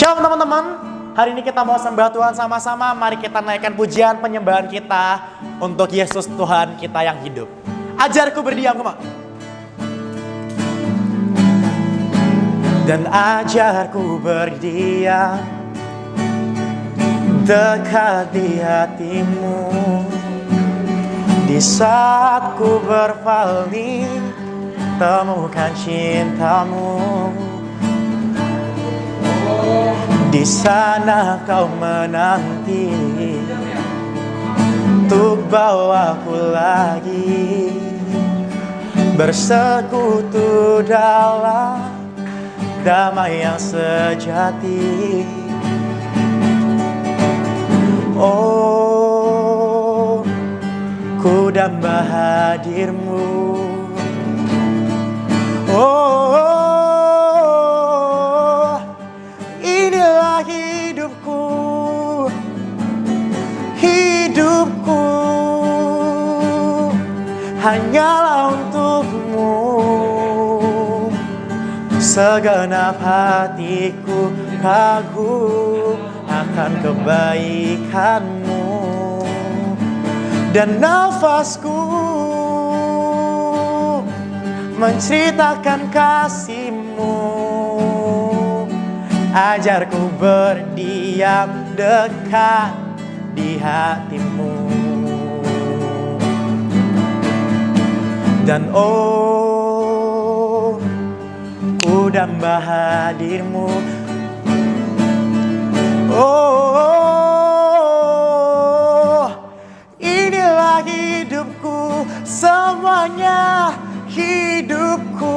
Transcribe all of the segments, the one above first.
Shalom teman-teman, hari ini kita mau sembah Tuhan sama-sama. Mari kita naikkan pujian penyembahan kita untuk Yesus Tuhan kita yang hidup. Ajarku berdiam, come on. Dan ajarku berdiam dekat di hatimu, di saat ku berpaling temukan cintamu. Di sana kau menanti untuk bawaku lagi bersekutu dalam damai yang sejati. Oh, ku damba hadirmu. Oh, inilah hidupku, hidupku hanyalah untukmu. Segenap hatiku kagum akan kebaikanmu, dan nafasku menceritakan kasih-Mu. Ajarku berdiam dekat di hati-Mu. Dan oh, ku damba hadir-Mu. Oh, inilah hidupku, semuanya hidupku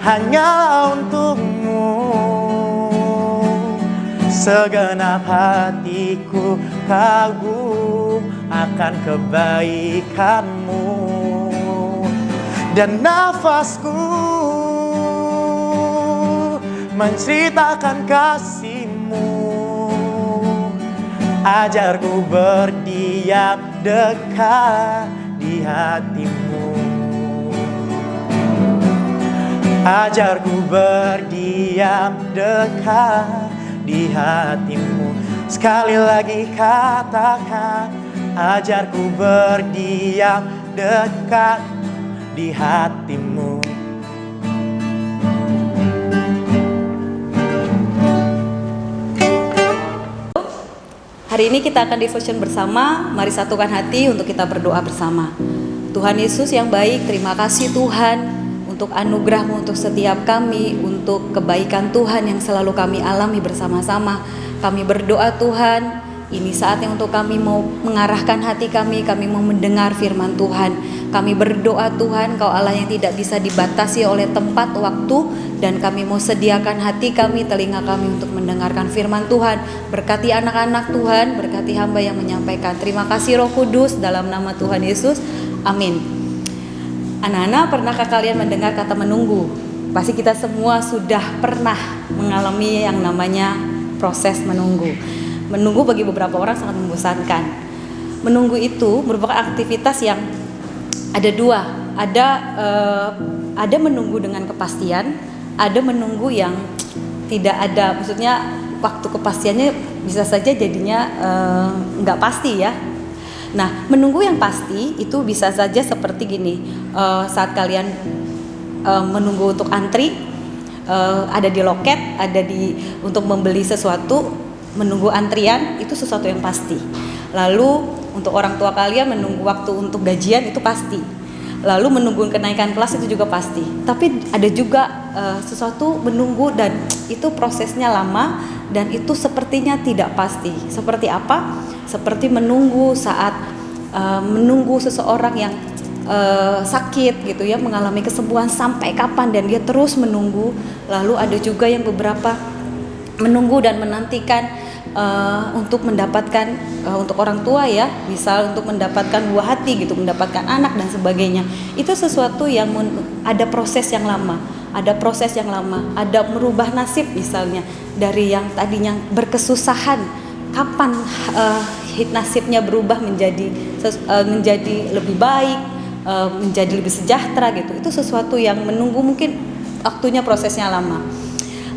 hanya untukmu. Segenap hatiku kagum akan kebaikanmu, dan nafasku menceritakan kasih-Mu. Ajarku berdiam dekat di hati-Mu. Ajarku berdiam dekat di hati-Mu. Sekali lagi katakan, ajarku berdiam dekat di hati-Mu. Hari ini kita akan devotion bersama. Mari satukan hati untuk kita berdoa bersama. Tuhan Yesus yang baik, terima kasih Tuhan untuk anugerah-Mu untuk setiap kami, untuk kebaikan Tuhan yang selalu kami alami bersama-sama. Kami berdoa Tuhan, ini saatnya untuk kami mau mengarahkan hati kami mau mendengar firman Tuhan. Kami berdoa Tuhan, Kau Allah yang tidak bisa dibatasi oleh tempat, waktu, dan kami mau sediakan hati kami, telinga kami untuk mendengarkan firman Tuhan. Berkati anak-anak Tuhan, berkati hamba yang menyampaikan. Terima kasih Roh Kudus, dalam nama Tuhan Yesus, amin. Anak-anak, pernahkah kalian mendengar kata menunggu? Pasti kita semua sudah pernah mengalami yang namanya proses menunggu. Menunggu bagi beberapa orang sangat membosankan. Menunggu itu merupakan aktivitas yang ada dua. Ada menunggu dengan kepastian, ada menunggu yang tidak ada, maksudnya waktu kepastiannya bisa saja jadinya nggak pasti ya. Nah, menunggu yang pasti itu bisa saja seperti gini, saat kalian menunggu untuk antri, ada di loket, untuk membeli sesuatu, menunggu antrian itu sesuatu yang pasti. Lalu untuk orang tua kalian menunggu waktu untuk gajian itu pasti. Lalu menunggu kenaikan kelas itu juga pasti. Tapi ada juga sesuatu menunggu dan itu prosesnya lama dan itu sepertinya tidak pasti. Seperti apa? Seperti menunggu saat menunggu seseorang yang sakit gitu ya, mengalami kesembuhan sampai kapan dan dia terus menunggu. Lalu ada juga yang beberapa menunggu dan menantikan untuk mendapatkan untuk orang tua ya, misal untuk mendapatkan buah hati gitu, mendapatkan anak dan sebagainya. Itu sesuatu yang ada proses yang lama, ada merubah nasib misalnya, dari yang tadinya berkesusahan, kapan nasibnya berubah menjadi lebih baik, menjadi lebih sejahtera gitu. Itu sesuatu yang menunggu, mungkin waktunya prosesnya lama.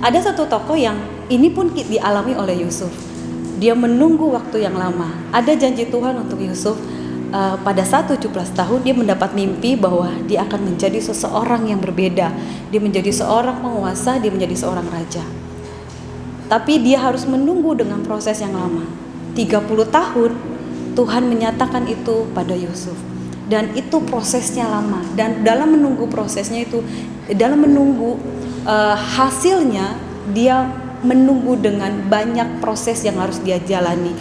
Ada satu tokoh yang ini pun dialami oleh Yusuf. Dia menunggu waktu yang lama. Ada janji Tuhan untuk Yusuf. Pada saat 17 tahun dia mendapat mimpi bahwa dia akan menjadi seseorang yang berbeda. Dia menjadi seorang penguasa, dia menjadi seorang raja. Tapi dia harus menunggu dengan proses yang lama. 30 tahun Tuhan menyatakan itu pada Yusuf. Dan itu prosesnya lama. Dan dalam menunggu prosesnya itu, dalam menunggu hasilnya, dia menunggu dengan banyak proses yang harus dia jalani.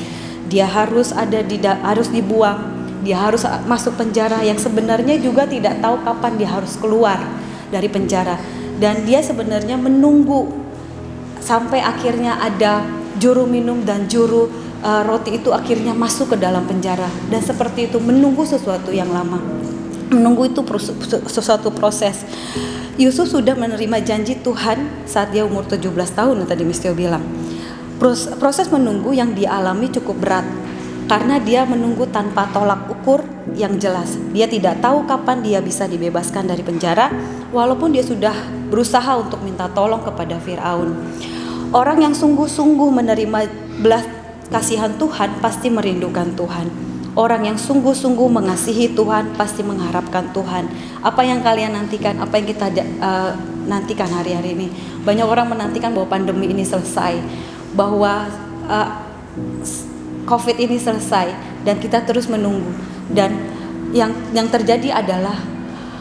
Dia harus harus dibuang. Dia harus masuk penjara yang sebenarnya juga tidak tahu kapan dia harus keluar dari penjara. Dan dia sebenarnya menunggu sampai akhirnya ada juru minum dan juru roti itu akhirnya masuk ke dalam penjara. Dan seperti itu, menunggu sesuatu yang lama. Menunggu itu sesuatu proses. Yusuf sudah menerima janji Tuhan saat dia umur 17 tahun, tadi Mistio bilang. Proses menunggu yang dialami cukup berat. Karena dia menunggu tanpa tolak ukur yang jelas. Dia tidak tahu kapan dia bisa dibebaskan dari penjara, walaupun dia sudah berusaha untuk minta tolong kepada Firaun. Orang yang sungguh-sungguh menerima belas kasihan Tuhan pasti merindukan Tuhan. Orang yang sungguh-sungguh mengasihi Tuhan pasti mengharapkan Tuhan. Apa yang kalian nantikan, apa yang kita nantikan hari-hari ini? Banyak orang menantikan bahwa pandemi ini selesai, bahwa COVID ini selesai, dan kita terus menunggu. Dan yang terjadi adalah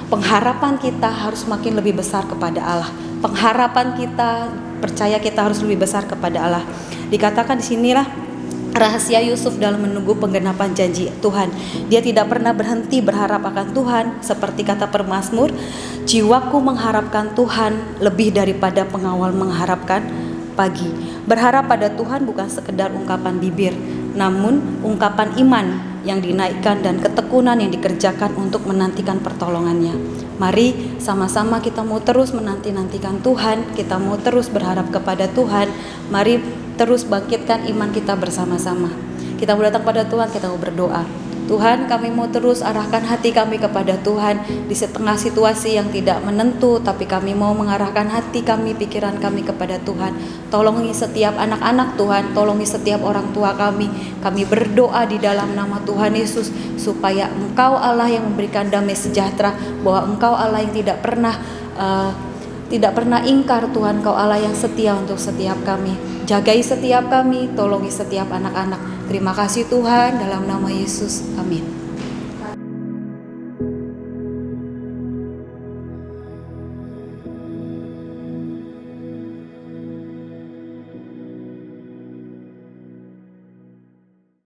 pengharapan kita harus makin lebih besar kepada Allah. Pengharapan kita, percaya kita harus lebih besar kepada Allah. Dikatakan di sinilah rahasia Yusuf dalam menunggu penggenapan janji Tuhan. Dia tidak pernah berhenti berharap akan Tuhan. Seperti kata pemazmur, jiwaku mengharapkan Tuhan lebih daripada pengawal mengharapkan pagi. Berharap pada Tuhan bukan sekedar ungkapan bibir, namun ungkapan iman yang dinaikkan dan ketekunan yang dikerjakan untuk menantikan pertolongannya. Mari sama-sama kita mau terus menanti-nantikan Tuhan, kita mau terus berharap kepada Tuhan. Mari terus bangkitkan iman kita bersama-sama. Kita mau datang pada Tuhan, kita mau berdoa. Tuhan, kami mau terus arahkan hati kami kepada Tuhan di setengah situasi yang tidak menentu, tapi kami mau mengarahkan hati kami, pikiran kami kepada Tuhan. Tolongi setiap anak-anak Tuhan, tolongi setiap orang tua kami. Kami berdoa di dalam nama Tuhan Yesus supaya Engkau Allah yang memberikan damai sejahtera, bahwa Engkau Allah yang tidak pernah ingkar. Tuhan, Engkau Allah yang setia untuk setiap kami. Jagai setiap kami, tolongi setiap anak-anak. Terima kasih Tuhan, dalam nama Yesus. Amin.